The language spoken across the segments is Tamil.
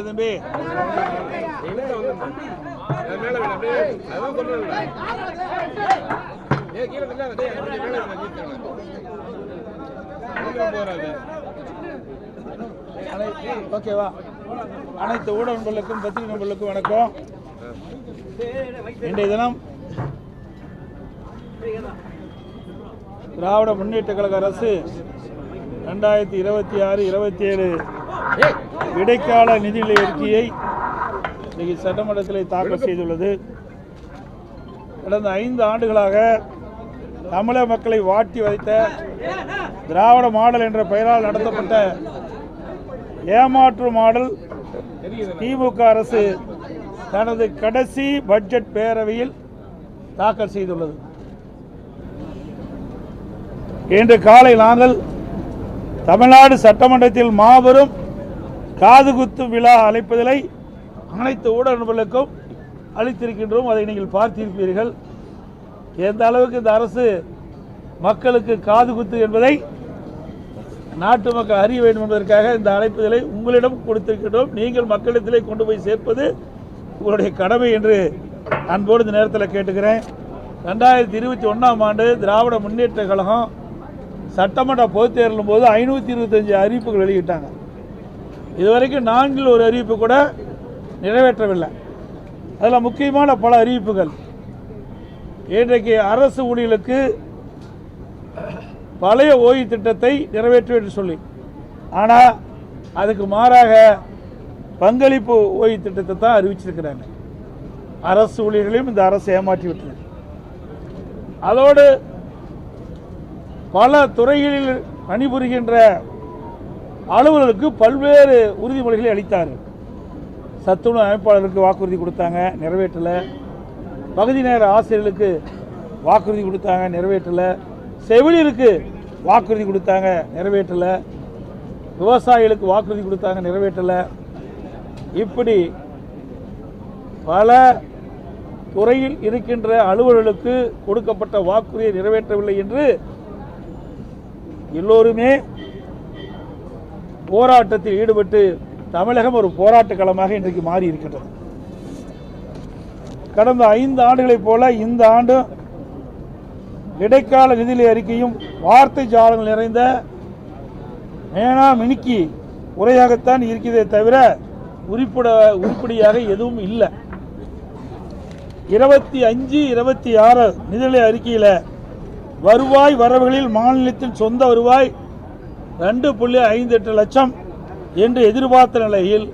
தம்பி ஓகேவா? அனைத்து ஊடக நண்பர்களுக்கும் பத்திரிகை நண்பர்களுக்கும் வணக்கம். இன்றைய தினம் திராவிட முன்னேற்ற கழக அரசு 2026-27 இடைக்கால நிதிநிலை அறிக்கையை இன்றைக்கு சட்டமன்றத்தில் தாக்கல் செய்துள்ளது. கடந்த 5 ஆண்டுகளாக தமிழக மக்களை வாட்டி வைத்த திராவிட மாடல் என்ற பெயரால் நடத்தப்பட்ட ஏமாற்று மாடல் திமுக அரசு தனது கடைசி பட்ஜெட் பேரவையில் தாக்கல் செய்துள்ளது. இன்று காலை நாங்கள் தமிழ்நாடு சட்டமன்றத்தில் மாபெரும் காதுகுத்து விழா அழைப்பதிலை அனைத்து ஊடக நண்பர்களுக்கும் அளித்திருக்கின்றோம். அதை நீங்கள் பார்த்திருப்பீர்கள். எந்த அளவுக்கு இந்த அரசு மக்களுக்கு காதுகுத்து என்பதை நாட்டு மக்கள் அறிய வேண்டும் என்பதற்காக இந்த அழைப்புதலை உங்களிடம் கொடுத்திருக்கின்றோம். நீங்கள் மக்களிடத்திலே கொண்டு போய் சேர்ப்பது உங்களுடைய கடமை என்று அன்போடு இந்த நேரத்தில் கேட்டுக்கிறேன். 2021ஆம் ஆண்டு திராவிட முன்னேற்ற கழகம் சட்டமன்ற பொதுத் தேர்தலும் போது 525 அறிவிப்புகள் வெளியிட்டாங்க. இதுவரைக்கும் 4 ஒரு அறிவிப்பு கூட நிறைவேற்றவில்லை. அதில் முக்கியமான பல அறிவிப்புகள். இன்றைக்கு அரசு ஊழியர்களுக்கு பழைய ஓய்வு திட்டத்தை நிறைவேற்ற என்று சொல்லி, ஆனால் அதுக்கு மாறாக பங்களிப்பு ஓய்வு திட்டத்தை தான் அறிவிச்சிருக்கிறாங்க. அரசு ஊழியர்களையும் இந்த அரசு ஏமாற்றி விட்டது. அதோடு பல துறைகளில் பணிபுரிகின்ற அலுவலர்களுக்கு பல்வேறு உறுதிமொழிகளை அளித்தார்கள். சத்துணவு அமைப்பாளருக்கு வாக்குறுதி கொடுத்தாங்க, நிறைவேற்றலை. பகுதி நேர ஆசிரியர்களுக்கு வாக்குறுதி கொடுத்தாங்க, நிறைவேற்றலை. செவிலியருக்கு வாக்குறுதி கொடுத்தாங்க, நிறைவேற்றலை. விவசாயிகளுக்கு வாக்குறுதி கொடுத்தாங்க, நிறைவேற்றலை. இப்படி பல துறையில் இருக்கின்ற அலுவலர்களுக்கு கொடுக்கப்பட்ட வாக்குறுதியை நிறைவேற்றவில்லை என்று எல்லோருமே போராட்டத்தில் ஈடுபட்டு தமிழகம் ஒரு போராட்ட களமாக இன்றைக்கு மாறி இருக்கின்றது. கடந்த 5 ஆண்டுகளைப் போல இந்த ஆண்டு இடைக்கால நிதிநிலை அறிக்கையும் வார்த்தை ஜாலங்கள் நிறைந்த மேனா மினுக்கி உரையாகத்தான் இருக்கிறதே தவிர உருப்படியாக எதுவும் இல்லை. 25-26 நிதிநிலை அறிக்கையில் வருவாய் வரவுகளில் மாநிலத்தின் சொந்த வருவாய் 2.58 லட்சம் என்று எதிர்பார்த்த நிலையில்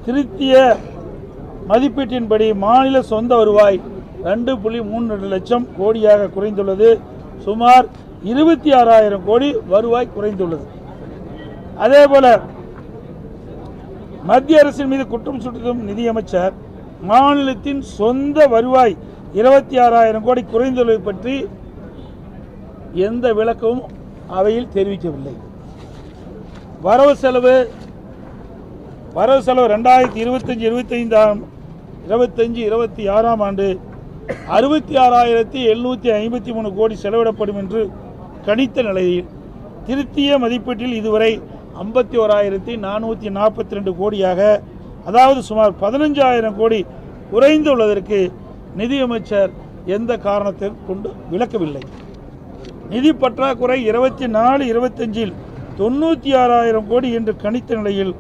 திருத்திய மதிப்பீட்டின்படி மாநில சொந்த வருவாய் 2.32 லட்சம் கோடியாக குறைந்துள்ளது. சுமார் 26,000 கோடி வருவாய் குறைந்துள்ளது. அதேபோல மத்திய அரசின் மீது குற்றம் சுட்டும் நிதியமைச்சர் மாநிலத்தின் சொந்த வருவாய் 26,000 கோடி குறைந்துள்ளது பற்றி எந்த விளக்கமும் அவையில் தெரிவிக்கவில்லை. வரவு செலவு 2025-26ஆம் ஆண்டு 66,753 கோடி செலவிடப்படும் என்று கணித்த நிலையில் திருத்திய மதிப்பீட்டில் இதுவரை 51,442 கோடியாக, அதாவது சுமார் 15,000 கோடி குறைந்துள்ளதற்கு நிதியமைச்சர் எந்த காரணத்தை கொண்டு விளக்கவில்லை. நிதி பற்றாக்குறை 24-25 96,000 கோடி என்று கணித்த நிலையில்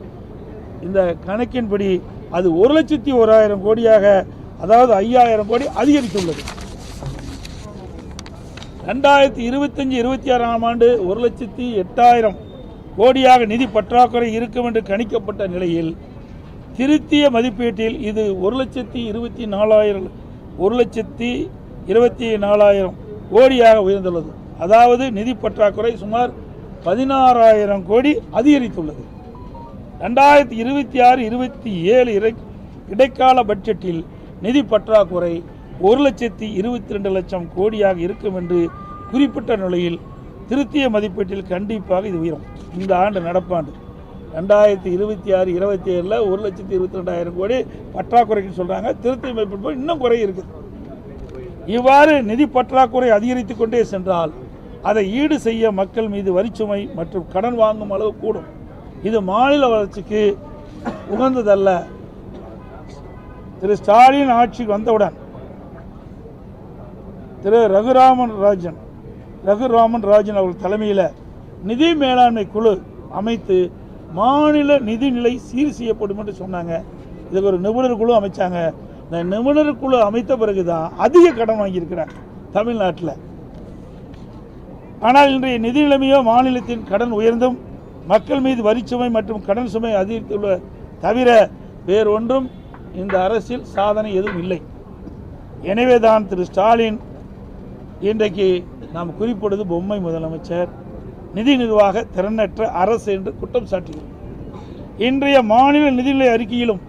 இந்த கணக்கின்படி அது 1,01,000 கோடியாக, அதாவது 5,000 கோடி அதிகரித்துள்ளது. 2025-26ஆம் ஆண்டு 1,08,000 கோடியாக நிதி பற்றாக்குறை இருக்கும் என்று கணிக்கப்பட்ட நிலையில் திருத்திய மதிப்பீட்டில் இது 1,24,000 கோடியாக உயர்ந்துள்ளது. அதாவது நிதி பற்றாக்குறை சுமார் 16,000 கோடி அதிகரித்துள்ளது. 2026-27 இடைக்கால பட்ஜெட்டில் நிதி பற்றாக்குறை 1,22 லட்சம் கோடியாக இருக்கும் என்று குறிப்பிட்ட நிலையில் திருத்திய மதிப்பீட்டில் கண்டிப்பாக இது உயரும். இந்த ஆண்டு நடப்பாண்டு 2026-27 1,22,000 கோடி பற்றாக்குறைன்னு சொல்றாங்க. திருத்திய மதிப்பீடு இன்னும் குறை இருக்குது. இவ்வாறு நிதி பற்றாக்குறை அதிகரித்து கொண்டே சென்றால் அதை ஈடு செய்ய மக்கள் மீது வரிச்சுமை மற்றும் கடன் வாங்கும் அளவு கூடும். இது மாநில வளர்ச்சிக்கு உகந்ததல்ல. திரு ஸ்டாலின் ஆட்சிக்கு வந்தவுடன் திரு ரகுராமன் ராஜன் அவர்கள் தலைமையில் நிதி மேலாண்மை குழு அமைத்து மாநில நிதிநிலை சீர் செய்யப்படும் என்று சொன்னாங்க. இதுக்கு ஒரு நிபுணர் குழு அமைச்சாங்க. இந்த நிபுணர் குழு அமைத்த பிறகுதான் அதிக கடன் வாங்கியிருக்கிறார் தமிழ்நாட்டில். ஆனால் இன்றைய நிதி நிலைமையோ மாநிலத்தின் கடன் உயர்ந்தும் மக்கள் மீது வரிச்சுமை மற்றும் கடன் சுமை அதிகரித்துள்ள தவிர வேறொன்றும் இந்த அரசில் சாதனை எதுவும் இல்லை. எனவேதான் திரு ஸ்டாலின் இன்றைக்கு நாம் குறிப்பிடுவது பொம்மை முதலமைச்சர், நிதி நிர்வாக திறனற்ற அரசு என்று குற்றம் சாட்டுகிறோம். இன்றைய மாநில நிதிநிலை அறிக்கையிலும்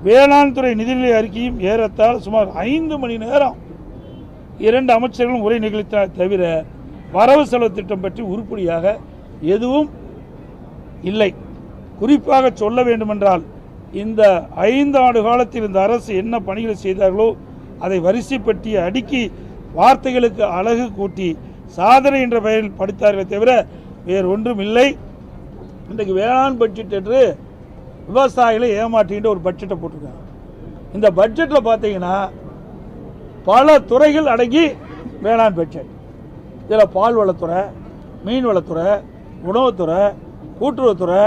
வேளாண் துறை நிதிநிலை அறிக்கையும் ஏறத்தாழ சுமார் 5 மணி நேரம் 2 அமைச்சர்களும் உரை நிகழ்த்தினார் தவிர வரவு செலவு திட்டம் பற்றி உருப்படியாக எதுவும் இல்லை. குறிப்பாக சொல்ல வேண்டுமென்றால் இந்த 5 ஆண்டு காலத்தில் இந்த அரசு என்ன பணிகளை செய்தார்களோ அதை வரிசைப்பட்டிய அடுக்கி வார்த்தைகளுக்கு அழகு கூட்டி சாதனை என்ற பெயரில் படித்தார்களே தவிர வேறு ஒன்றும் இல்லை. இன்றைக்கு வேளாண் பட்ஜெட் என்று விவசாயிகளை ஏமாற்றின்ற ஒரு பட்ஜெட்டை போட்டிருக்காங்க. இந்த பட்ஜெட்டில் பார்த்தீங்கன்னா பல துறைகள் அடங்கி வேளாண் பட்ஜெட். இதில் பால்வளத்துறை, மீன்வளத்துறை, உணவுத்துறை, கூட்டுறவுத்துறை,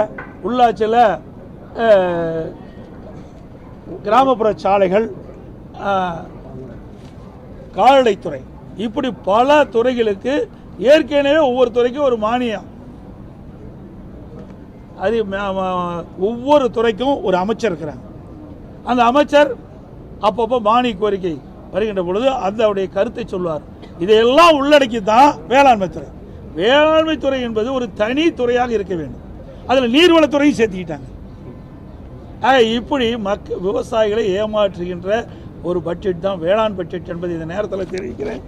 உள்ளாட்சியில் கிராமப்புற சாலைகள், கால்நடைத்துறை, இப்படி பல துறைகளுக்கு ஏற்கனவே ஒவ்வொரு துறைக்கும் ஒரு மானியம். அது ஒவ்வொரு துறைக்கும் ஒரு அமைச்சர் இருக்கிறாங்க. அந்த அமைச்சர் அப்பப்போ மானிய கோரிக்கை வருகின்ற பொழுது அதனுடைய கருத்தை சொல்வார். இதையெல்லாம் உள்ளடக்கி தான் வேளாண்மை துறை. வேளாண்மை துறை என்பது ஒரு தனி துறையாக இருக்க வேண்டும். அதில் நீர்வளத்துறையும் சேர்த்துக்கிட்டாங்க. இப்படி விவசாயிகளை ஏமாற்றுகின்ற ஒரு பட்ஜெட் தான் வேளாண் பட்ஜெட் என்பதை இந்த நேரத்தில் தெரிவிக்கிறேன்.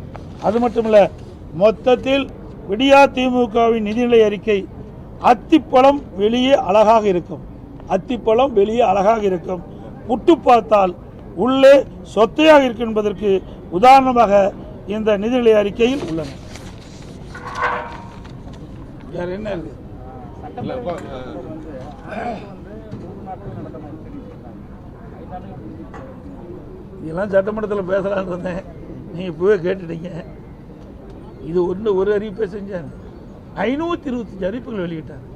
அது மட்டுமல்ல, மொத்தத்தில் விடியா திமுகவின் நிதிநிலை அறிக்கை அத்திப்பழம் வெளியே அழகாக இருக்கும், அத்திப்பழம் வெளியே அழகாக இருக்கும், புட்டு பார்த்தால் உள்ளே சொத்தையாக இருக்கும் என்பதற்கு உதாரணமாக இந்த நிதிநிலை அறிக்கையில் உள்ளன. வேற என்ன இருக்கு? இதெல்லாம் சட்டமன்றத்தில் பேசலான்னு இருந்தேன், நீங்கள் இப்போவே கேட்டுட்டீங்க. இது ஒரு அறிவிப்பை செஞ்சாங்க. 525 அறிவிப்புகள் வெளியிட்டாங்க.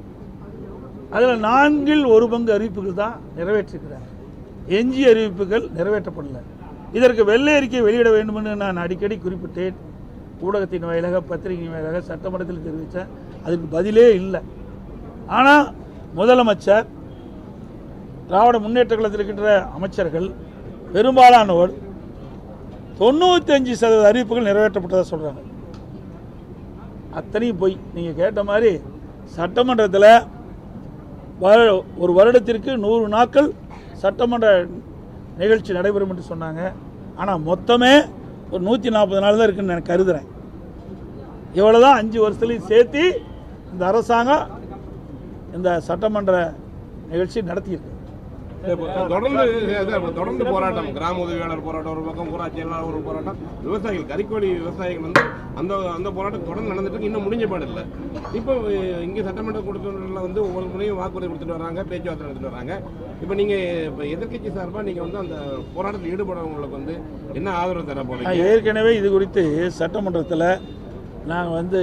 அதில் 1/4 அறிவிப்புகள் தான் நிறைவேற்றிருக்கிறாங்க. எஞ்சிய அறிவிப்புகள் நிறைவேற்றப்படல. இதற்கு வெள்ளை அறிக்கை வெளியிட வேண்டும் என்று நான் அடிக்கடி குறிப்பிட்டேன். ஊடகத்தின் வாயிலாக, பத்திரிகையின் வாயிலாக, சட்டமன்றத்தில் தெரிவித்தேன். அதுக்கு பதிலே இல்லை. ஆனால் முதலமைச்சர், திராவிட முன்னேற்ற கழகத்தில் இருக்கின்ற அமைச்சர்கள் பெரும்பாலானோர் 95% அறிவிப்புகள் நிறைவேற்றப்பட்டதாக சொல்கிறாங்க. அத்தனையும் போய் நீங்கள் கேட்ட மாதிரி சட்டமன்றத்தில் ஒரு வருடத்திற்கு 100 நாட்கள் சட்டமன்ற நிகழ்ச்சி நடைபெறும் என்று சொன்னாங்க. ஆனால் மொத்தமே ஒரு 140 நாள் தான் இருக்குன்னு நான் கருதுகிறேன். இவ்வளோ தான் 5 வருஷத்துலையும் சேர்த்து இந்த அரசாங்கம் இந்த சட்டமன்ற நிகழ்ச்சி நடத்தியிருக்கு. தொடர்ந்து போராட்டம், கிராம உதவியாளர் போராட்டம் ஒரு பக்கம், ஊராட்சி செயலாளர் ஒரு போராட்டம், விவசாயிகள், கறிக்கோழி விவசாயிகள் வந்து அந்த போராட்டம் தொடர்ந்து நடந்துட்டு இன்னும் முடிஞ்ச பாடு இல்லை. இப்போ இங்கே சட்டமன்ற கூட்டத்தொடரில் வந்து ஒவ்வொரு முறையும் வாக்குறுதி கொடுத்துட்டு வராங்க, பேச்சுவார்த்தை நடத்திட்டு வராங்க. இப்போ நீங்கள் இப்போ எதிர்கட்சி சார்பாக நீங்கள் வந்து அந்த போராட்டத்தில் ஈடுபடுறவங்களுக்கு வந்து என்ன ஆதரவு தர போறீங்க? ஏற்கனவே இது குறித்து சட்டமன்றத்தில் நாங்கள் வந்து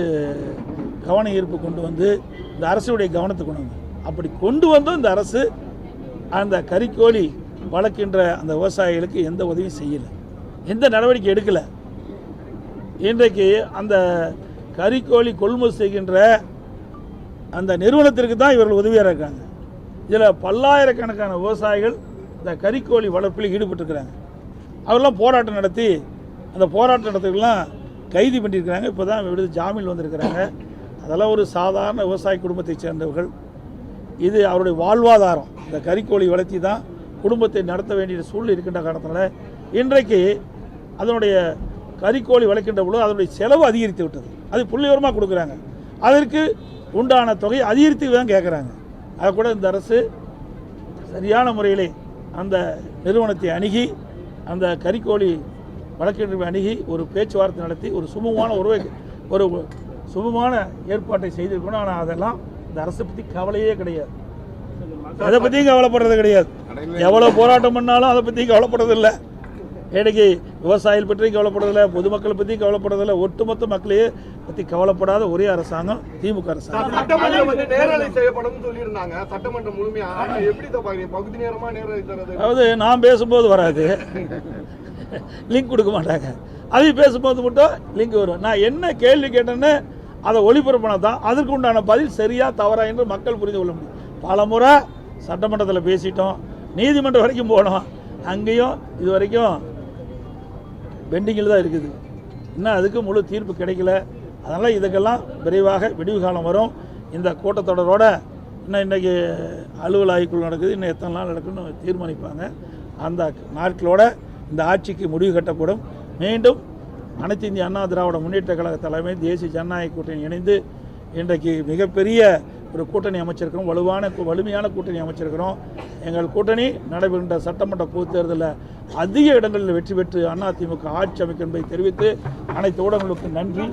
கவன ஈர்ப்பு கொண்டு வந்து இந்த அரசுடைய கவனத்தை கொண்டு வந்தோம். அப்படி கொண்டு வந்தும் இந்த அரசு அந்த கறிக்கோழி வளர்க்கின்ற அந்த விவசாயிகளுக்கு எந்த உதவியும் செய்யலை, எந்த நடவடிக்கை எடுக்கலை. இன்றைக்கு அந்த கறிக்கோழி கொள்முதல் செய்கின்ற அந்த நிறுவனத்திற்கு தான் இவர்கள் உதவியாக இருக்காங்க. இதில் பல்லாயிரக்கணக்கான விவசாயிகள் இந்த கறிக்கோழி வளர்ப்பில் ஈடுபட்டிருக்கிறாங்க. அவரெல்லாம் போராட்டம் நடத்தி அந்த போராட்ட நடத்துக்கெல்லாம் கைது பண்ணியிருக்கிறாங்க. இப்போ தான் விடுதலை ஜாமீன் வந்திருக்கிறாங்க. அதெல்லாம் ஒரு சாதாரண விவசாய குடும்பத்தை சேர்ந்தவர்கள். இது அவருடைய வாழ்வாதாரம். இந்த கறிக்கோழி வளர்த்தி தான் குடும்பத்தை நடத்த வேண்டிய சூழ்நிலை இருக்கின்ற காரணத்தினால இன்றைக்கு அதனுடைய கறிக்கோழி வளர்க்கின்ற பொழுது அதனுடைய செலவு அதிகரித்து விட்டது. அது புள்ளிவிவரமாக கொடுக்குறாங்க. அதற்கு உண்டான தொகை அதிகரித்து தான் கேட்குறாங்க. அதை கூட இந்த அரசு சரியான முறையிலே அந்த நிறுவனத்தை அணுகி அந்த கறிக்கோழி வழக்கறிஞரை அணுகி ஒரு பேச்சுவார்த்தை நடத்தி ஒரு சுமூகமான ஒரு சுமூகமான ஏற்பாட்டை செய்திருக்கணும். ஆனால் அதெல்லாம் இந்த அரசை பற்றி கவலையே கிடையாது, அதை பற்றியும் கவலைப்படுறது கிடையாது. எவ்வளோ போராட்டம் பண்ணாலும் அதை பற்றி கவலைப்படுறதில்லை. இன்னைக்கு விவசாயிகள் பற்றியும் கவலைப்படுறதில்லை, பொதுமக்களை பற்றியும் கவலைப்படுறதில்லை. ஒட்டுமொத்த மக்களையே பற்றி கவலைப்படாத ஒரே அரசாங்கம் திமுக அரசாங்கம். அதாவது நான் பேசும்போது வராது, லிங்க் கொடுக்க மாட்டாங்க. அதையும் பேசும்போது மட்டும் லிங்க் வரும். நான் என்ன கேள்வி கேட்டேன்னு அதை ஒளிபரப்பினா தான் அதற்கு உண்டான பதில் சரியா தவறா என்று மக்கள் புரிந்து கொள்ள முடியும். பல முறை சட்டமன்றத்தில் பேசிட்டோம், நீதிமன்றம் வரைக்கும் போனோம், அங்கேயும் இது வரைக்கும் பெண்டிங்கில் தான் இருக்குது. இன்னும் அதுக்கு முழு தீர்ப்பு கிடைக்கல. அதனால் இதுக்கெல்லாம் விரைவாக விடிவு காலம் வரும். இந்த கூட்டத்தொடரோட இன்னும் இன்றைக்கி அலுவல் ஆய்வுக்குள் நடக்குது, இன்னும் எத்தனை நாள் நடக்குன்னு தீர்மானிப்பாங்க. அந்த நாட்களோட இந்த ஆட்சிக்கு முடிவு கட்டப்படும். மீண்டும் அனைத்து இந்திய அண்ணா திராவிட முன்னேற்ற கழக தலைமை தேசிய ஜனநாயக கூட்டணி இணைந்து இன்றைக்கு மிகப்பெரிய ஒரு கூட்டணி அமைச்சிருக்கிறோம், வலிமையான கூட்டணி அமைச்சிருக்கிறோம். எங்கள் கூட்டணி நடைபெறுகின்ற சட்டமன்ற பொதுத் தேர்தலில் அதிக இடங்களில் வெற்றி பெற்று அதிமுக ஆட்சி அமைக்கும் என்பதை தெரிவித்து அனைத்து ஊடகங்களுக்கு நன்றி.